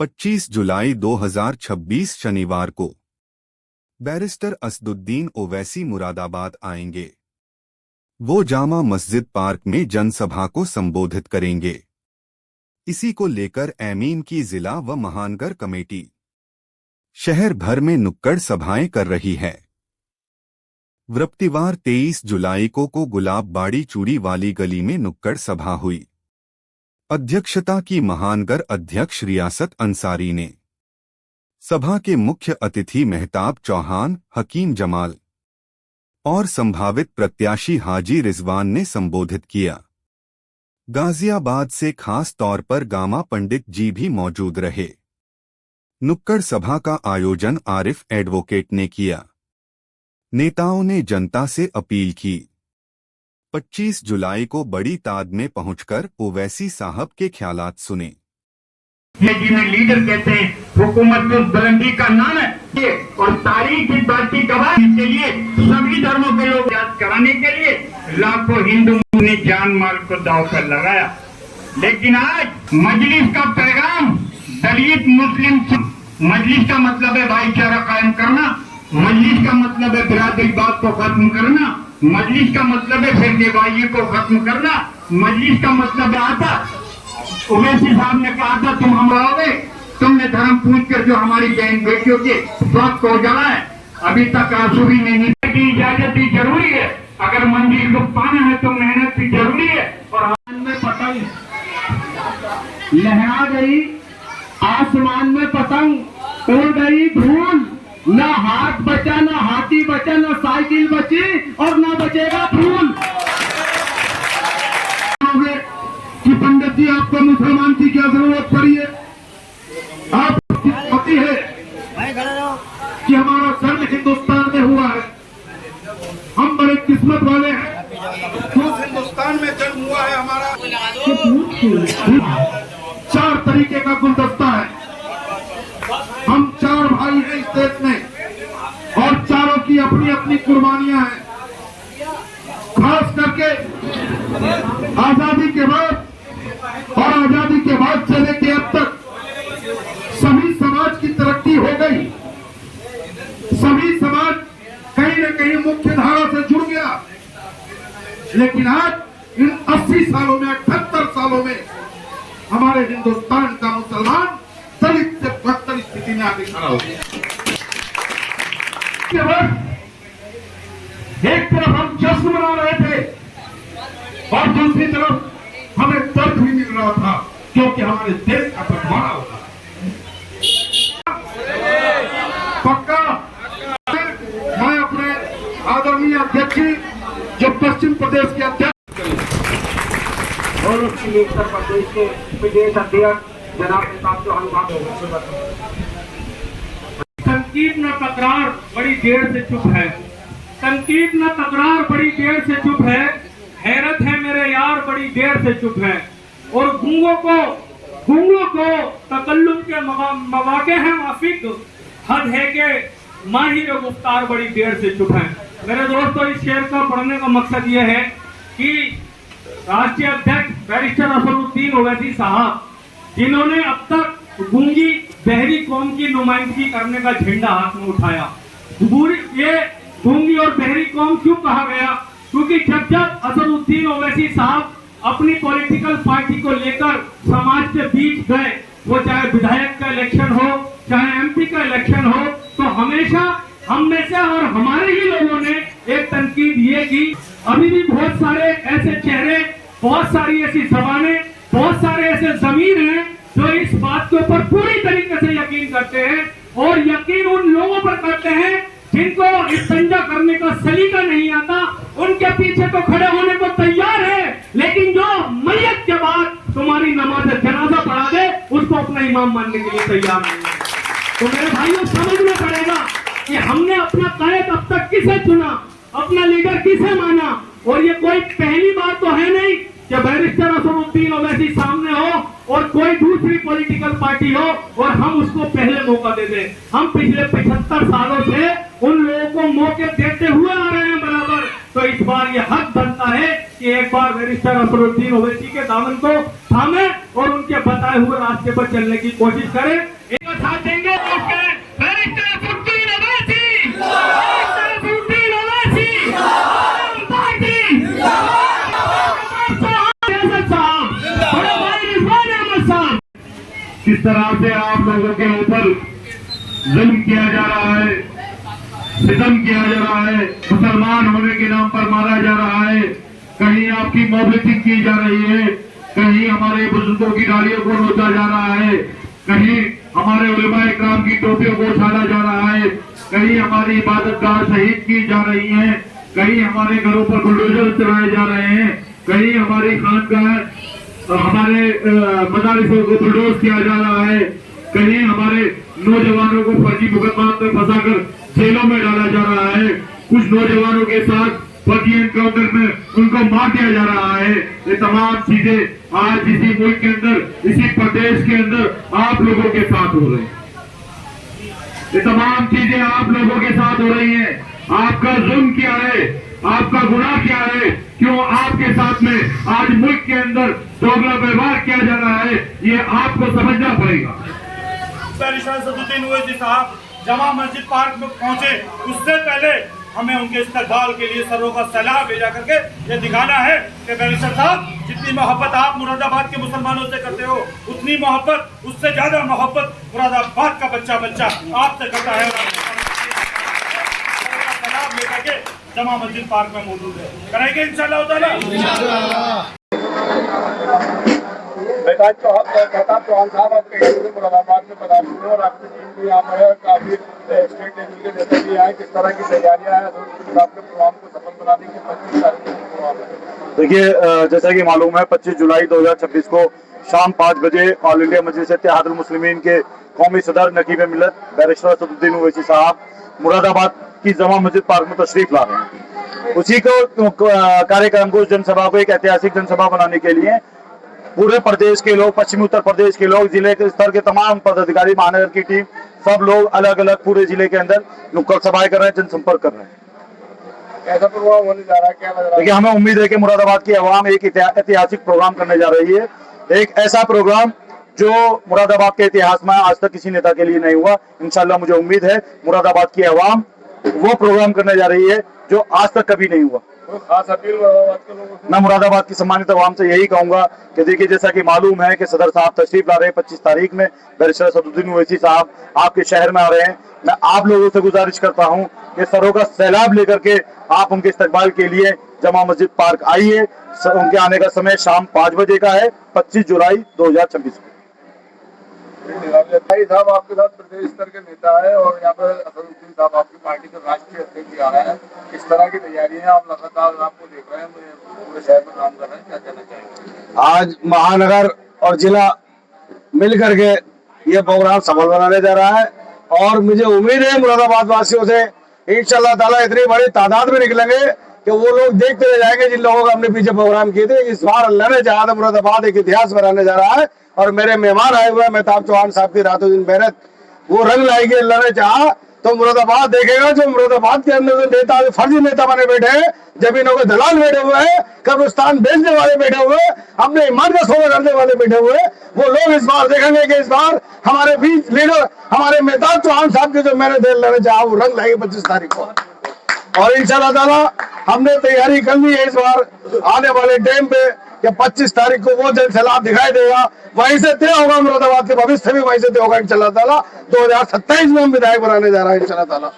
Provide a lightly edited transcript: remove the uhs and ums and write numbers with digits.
25 जुलाई 2026 शनिवार को बैरिस्टर असदुद्दीन ओवैसी मुरादाबाद आएंगे। वो जामा मस्जिद पार्क में जनसभा को संबोधित करेंगे। इसी को लेकर एमीन की जिला व महानगर कमेटी शहर भर में नुक्कड़ सभाएं कर रही है। वृत्तिवार 23 जुलाई को गुलाबबाड़ी चूड़ी वाली गली में नुक्कड़ सभा हुई। अध्यक्षता की महानगर अध्यक्ष रियासत अंसारी ने। सभा के मुख्य अतिथि मेहताब चौहान, हकीम जमाल और संभावित प्रत्याशी हाजी रिजवान ने संबोधित किया। गाजियाबाद से खास तौर पर गामा पंडित जी भी मौजूद रहे। नुक्कड़ सभा का आयोजन आरिफ एडवोकेट ने किया। नेताओं ने जनता से अपील की। 25 जुलाई को बड़ी तादाद में पहुंचकर ओवैसी साहब के ख्यालात सुने। जिन्हें लीडर कहते हैं, हुकूमत तो बुलंदी का नाम है और तारीख की बात की गवाह के लिए सभी धर्मों के लोग याद कराने के लिए लाखों हिंदू ने जान माल को दांव पर लगाया। लेकिन आज मजलिस का पैगाम दलित मुस्लिम, मजलिस का मतलब है भाईचारा कायम करना, मजलिस का मतलब है बिरादरीवाद को खत्म करना, मजलिस का मतलब है फिरकेबाजी को खत्म करना, मजलिस का मतलब आता ओवैसी साहब ने कहा था तुम हम आओगे, तुमने धर्म पूछ कर जो हमारी बहन बेटियों के स्वास्थ्य को उजाला है, अभी तक आंसू भी नहीं निकले की इजाजत भी जरूरी है। अगर मंजिल को पाना है तो मेहनत भी जरूरी है। और आसमान में पतंग लहरा गई, आसमान में पतंग उड़ गई धूल, ना हाथ बचा, ना हाथी बचा, ना साइकिल बची और ना बचेगा फूल। कि पंडित जी आपको मुसलमान की क्या जरूरत पड़ी है? आपकी पति है कि हमारा जन्म हिंदुस्तान में हुआ है, हम बड़े किस्मत वाले हैं जो हिंदुस्तान में जन्म हुआ है हमारा। 4 तरीके का गुलदस्ता है, हम 4 भाई हैं इस देश में और चारों की अपनी अपनी कुर्बानियां हैं। खास करके आजादी के बाद और आजादी के बाद से लेकर अब तक सभी समाज की तरक्की हो गई, सभी समाज कहीं न कहीं मुख्य धारा से जुड़ गया। लेकिन आज इन 80 सालों में, 78 सालों में हमारे हिंदुस्तान का मुसलमान दलित से बदतर स्थिति में आके खड़ा हो गया। एक तरफ हम जश्न मना रहे थे और दूसरी तरफ हमें दर्द भी मिल रहा था, क्योंकि हमारे देश का बंटवारा होता पक्का। मैं अपने आदरणीय अध्यक्ष जो पश्चिम प्रदेश के अध्यक्ष और उत्तर प्रदेश के प्रदेश अध्यक्ष जनाब मेहताब चौहान, संकीर्ण तकरार बड़ी देर से चुप है, संकीर्ण तकरार बड़ी देर से चुप है, हैरत है मेरे यार बड़ी देर से चुप है, और गूंगों को तकल्लुम के मवाके हैं माफिक, हद है कि माहिर गुफ्तार बड़ी देर से चुप है। मेरे दोस्तों, इस शेर का पढ़ने का मकसद यह है कि राष्ट्रीय अध्यक्ष बैरिस्टर असदुद्दीन ओवैसी साहब, जिन्होंने अब तक गूंगी बहरी कौम की नुमाइंदगी करने का झंडा हाथ में उठाया। ये गूंगी और बहरी कौम क्यों कहा गया? क्योंकि जब असदुद्दीन ओवैसी साहब अपनी पॉलिटिकल पार्टी को लेकर समाज के बीच गए, वो चाहे विधायक का इलेक्शन हो, चाहे एमपी का इलेक्शन हो, तो हमेशा हम में से और हमारे ही लोगों ने एक तनकीद ये की, अभी भी बहुत सारे ऐसे चेहरे, बहुत सारी ऐसी जबानें, बहुत सारे ऐसे जमीर हैं जो इस बात के ऊपर पूरी तरीके से यकीन करते हैं, और यकीन उन लोगों पर करते हैं जिनको इस्तिंजा करने का सलीका नहीं आता। उनके पीछे तो खड़े होने को तैयार है, लेकिन जो मैयत के बाद तुम्हारी नमाज जनाजा पढ़ा दे, उसको अपना इमाम मानने के लिए तैयार नहीं है। तो मेरे भाइयों, समझना पड़ेगा कि हमने अपना कायद अब तक किसे चुना, अपना लीडर किसे माना, और ये कोई पहली बार तो है नहीं कि बैरिस्टर असदुद्दीन ओवैसी सामने हो और कोई दूसरी पॉलिटिकल पार्टी हो और हम उसको पहले मौका दे दें। हम पिछले 75 सालों से उन लोगों को मौके देते हुए आ रहे हैं बराबर। तो इस बार ये हक बनता है कि एक बार बैरिस्टर असरुद्दीन ओवैसी के दामन को थामे और उनके बताए हुए रास्ते पर चलने की कोशिश करें। एक साथ देंगे barrister Asaruddin Owaisi, barrister Asaruddin Owaisi, party किस तरह से आप लोगों के ऊपर जुल्म किया जा रहा है, सितम किया जा रहा है, मुसलमान होने के नाम पर मारा जा रहा है, कहीं आपकी मोबिलिटी की जा रही है, कहीं हमारे बुजुर्गों की गाड़ियों को नोचा जा रहा है, कहीं हमारे उलमाए इकराम की टोपियों को उछाला जा रहा है, कहीं हमारी इबादतगाह शहीद की जा रही है, कहीं हमारे घरों पर बुलडोजर चलाए जा रहे हैं, कहीं हमारी खानगाह हमारे मदारिसों को बुलडोज किया जा रहा है, कहीं हमारे नौजवानों को फर्जी मुकदमा में फंसाकर जेलों में डाला जा रहा है, कुछ नौजवानों के साथ फर्जी एनकाउंटर में उनको मार दिया जा रहा है। ये तमाम चीजें आज इसी मुल्क के अंदर, इसी प्रदेश के अंदर आप लोगों के साथ हो रही हैं। ये तमाम चीजें आप लोगों के साथ हो रही हैं। आपका जुल्म क्या है, आपका गुनाह क्या है, क्यों आपके साथ में आज मुल्क के अंदर दोगला व्यवहार किया जा रहा है, ये आपको समझना पड़ेगा। बैरिस्टर असदुद्दीन ओवैसी साहब जमा मस्जिद पार्क में पहुंचे, उससे पहले हमें उनके इस्तकबाल के लिए सरों का सैलाब भेजा करके ये दिखाना है कि बैरिस्टर साहब जितनी मोहब्बत आप मुरादाबाद के मुसलमानों से करते हो, उतनी मोहब्बत, उससे ज्यादा मोहब्बत मुरादाबाद का बच्चा बच्चा आपसे करता है। सैलाब लेकर के जमा मस्जिद पार्क में मौजूद है, करेंगे इंशाअल्लाह ताला। मेहताब चौहान साहब आपके मुरादाबाद में पधारे हुए और आपकी टीम भी यहाँ पर है, काफी स्टेट लेवल के नेता भी आए, किस तरह की तैयारियां हैं आपके प्रोग्राम को सफल बनाने की 25 तारीख को प्रोग्राम है? देखिए, जैसा कि मालूम है 25 जुलाई 2026 को शाम 5 बजे ऑल इंडिया मजलिस इत्तेहादुल मुस्लिमीन के कौमी सदर नकीब मिल्लत बैरिस्टर असदुद्दीन ओवैसी साहब मुरादाबाद की जमा मस्जिद पार्क में तशरीफ ला रहे हैं। उसी को कार्यक्रम को, जनसभा को एक ऐतिहासिक जनसभा बनाने के लिए पूरे प्रदेश के लोग, पश्चिमी उत्तर प्रदेश के लोग, जिले के स्तर के तमाम पदाधिकारी, महानगर की टीम, सब लोग अलग अलग पूरे जिले के अंदर नुक्कड़ सभाएं कर रहे हैं, जनसंपर्क कर रहे हैं। ऐसा प्रोग्राम होने जा रहा है, क्या लग रहा है? देखिए, हमें उम्मीद है कि मुरादाबाद की अवाम एक ऐतिहासिक प्रोग्राम करने जा रही है, एक ऐसा प्रोग्राम जो मुरादाबाद के इतिहास में आज तक किसी नेता के लिए नहीं हुआ। इंशाल्लाह मुझे उम्मीद है मुरादाबाद की अवाम वो प्रोग्राम करने जा रही है जो आज तक कभी नहीं हुआ। खास अपील मुरादाबाद के लोगों से, मैं मुरादाबाद की सम्मानित अवाम से यही कहूंगा कि देखिए, जैसा कि मालूम है कि सदर साहब तशरीफ ला रहे हैं 25 तारीख में, बैरिस्टर असदुद्दीन ओवैसी साहब आपके शहर में आ रहे हैं। मैं आप लोगों से गुजारिश करता हूं कि सरों का सैलाब लेकर के आप उनके इस्तकबाल के लिए जमा मस्जिद पार्क आइए। उनके आने का समय शाम 5 बजे का है, 25 जुलाई 2026 को। साहब आपके साथ प्रदेश स्तर के नेता है और यहाँ पर असदुद्दीन साहब आपकी पार्टी के राष्ट्रीय अध्यक्ष आ रहे हैं, किस तरह की तैयारी है? आप लगातार आपको देख रहे हैं, पूरे शहर में काम कर रहे हैं, क्या कहना चाहेंगे? आज महानगर और जिला मिल करके ये प्रोग्राम सफल बनाने जा रहा है और मुझे उम्मीद है मुरादाबाद वासियों से इंशाल्लाह ताला इतनी बड़ी तादाद में निकलेंगे कि वो लोग देखते रह जाएंगे जिन लोगों का हमने पीछे प्रोग्राम किए थे। इस बार अल्लाह ने चाहा था मुरादाबाद एक इतिहास बनाने जा रहा है और मेरे मेहमान आए हुए हैं मेहताब चौहान साहब की रातों दिन मेहनत वो रंग लाएगी अल्लाह ने चाहा तो मुरादाबाद देखेगा। जो मुरादाबाद के अंदर जो नेता, फर्जी नेता बने बैठे हैं, जमीनों के दलाल बैठे हुए हैं, कब्रिस्तान बेचने वाले बैठे हुए हैं, अपने ईमान का सौदा करने वाले बैठे हुए हैं, वो लोग इस बार देखेंगे कि इस बार हमारे बीच लीडर हमारे मेहताब चौहान साहब की जो मेहनत अल्लाह ने चाहा वो रंग लाएगी 25 तारीख को। और इंशाल्लाह ताला हमने तैयारी कर ली है इस बार आने वाले टाइम पे कि 25 तारीख को वो जन सैलाब दिखाई देगा, वहीं से तय होगा मुरादाबाद के भविष्य भी वहीं से तय होगा इंशाल्लाह ताला। 2027 में हम विधायक बनाने जा रहे हैं इंशाल्लाह ताला।